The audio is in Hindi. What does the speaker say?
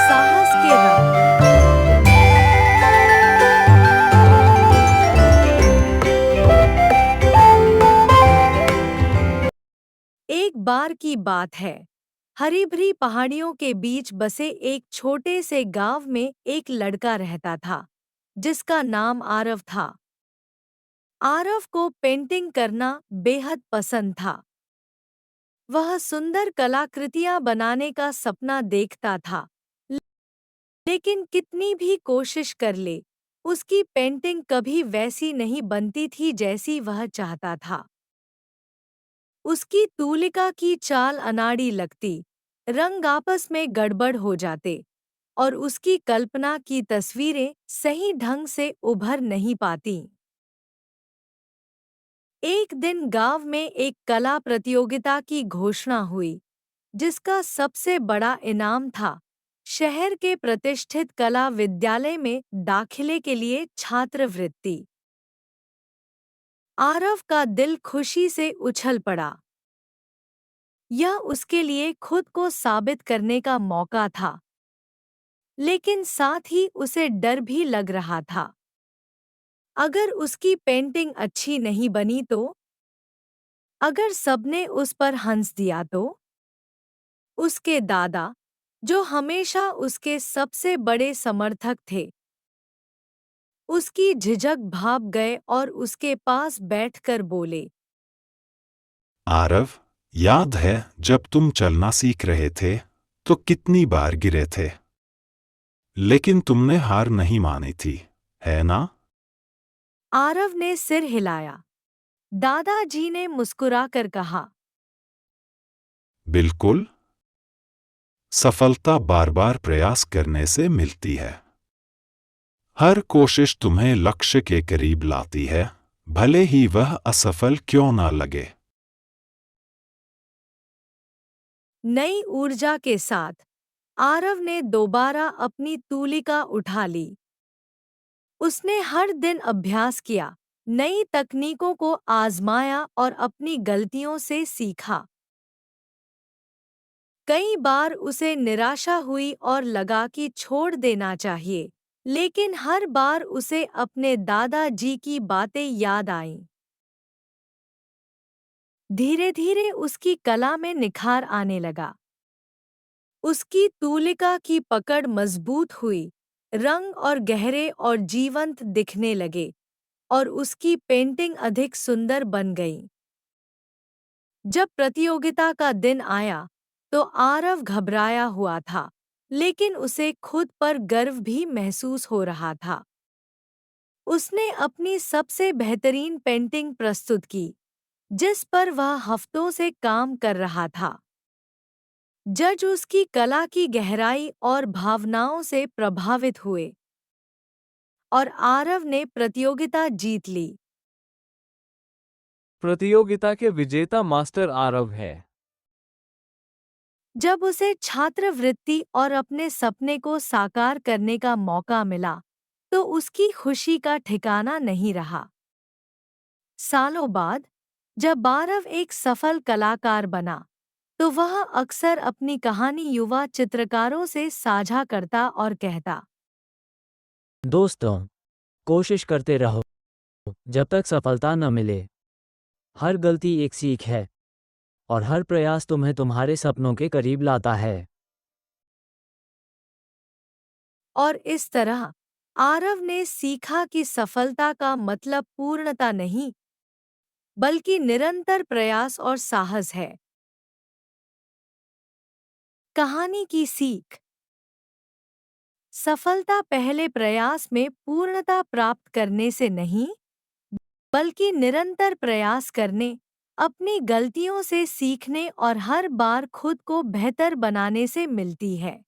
साहस के रंग। एक बार की बात है, हरी भरी पहाड़ियों के बीच बसे एक छोटे से गांव में एक लड़का रहता था, जिसका नाम आरव था। आरव को पेंटिंग करना बेहद पसंद था। वह सुंदर कलाकृतियां बनाने का सपना देखता था, लेकिन कितनी भी कोशिश कर ले, उसकी पेंटिंग कभी वैसी नहीं बनती थी जैसी वह चाहता था। उसकी तूलिका की चाल अनाड़ी लगती, रंग आपस में गड़बड़ हो जाते, और उसकी कल्पना की तस्वीरें सही ढंग से उभर नहीं पातीं। एक दिन गांव में एक कला प्रतियोगिता की घोषणा हुई, जिसका सबसे बड़ा इनाम था शहर के प्रतिष्ठित कला विद्यालय में दाखिले के लिए छात्रवृत्ति। आरव का दिल खुशी से उछल पड़ा। यह उसके लिए खुद को साबित करने का मौका था, लेकिन साथ ही उसे डर भी लग रहा था। अगर उसकी पेंटिंग अच्छी नहीं बनी तो? अगर सबने उस पर हंस दिया तो? उसके दादा, जो हमेशा उसके सबसे बड़े समर्थक थे, उसकी झिझक भाप गए और उसके पास बैठकर बोले, आरव, याद है जब तुम चलना सीख रहे थे तो कितनी बार गिरे थे, लेकिन तुमने हार नहीं मानी थी, है ना? आरव ने सिर हिलाया। दादाजी ने मुस्कुराकर कहा, बिल्कुल। सफलता बार बार प्रयास करने से मिलती है। हर कोशिश तुम्हें लक्ष्य के करीब लाती है, भले ही वह असफल क्यों ना लगे। नई ऊर्जा के साथ आरव ने दोबारा अपनी तूलिका उठा ली। उसने हर दिन अभ्यास किया, नई तकनीकों को आजमाया और अपनी गलतियों से सीखा। कई बार उसे निराशा हुई और लगा कि छोड़ देना चाहिए, लेकिन हर बार उसे अपने दादाजी की बातें याद आईं। धीरे धीरे उसकी कला में निखार आने लगा। उसकी तूलिका की पकड़ मजबूत हुई, रंग और गहरे और जीवंत दिखने लगे, और उसकी पेंटिंग अधिक सुंदर बन गई। जब प्रतियोगिता का दिन आया, तो आरव घबराया हुआ था, लेकिन उसे खुद पर गर्व भी महसूस हो रहा था। उसने अपनी सबसे बेहतरीन पेंटिंग प्रस्तुत की, जिस पर वह हफ्तों से काम कर रहा था। जज उसकी कला की गहराई और भावनाओं से प्रभावित हुए, और आरव ने प्रतियोगिता जीत ली। प्रतियोगिता के विजेता मास्टर आरव है। जब उसे छात्रवृत्ति और अपने सपने को साकार करने का मौका मिला, तो उसकी खुशी का ठिकाना नहीं रहा। सालों बाद, जब आरव एक सफल कलाकार बना, तो वह अक्सर अपनी कहानी युवा चित्रकारों से साझा करता और कहता, दोस्तों, कोशिश करते रहो जब तक सफलता न मिले। हर गलती एक सीख है और हर प्रयास तुम्हें तुम्हारे सपनों के करीब लाता है। और इस तरह आरव ने सीखा कि सफलता का मतलब पूर्णता नहीं, बल्कि निरंतर प्रयास और साहस है। कहानी की सीख। सफलता पहले प्रयास में पूर्णता प्राप्त करने से नहीं, बल्कि निरंतर प्रयास करने, अपनी गलतियों से सीखने और हर बार खुद को बेहतर बनाने से मिलती है।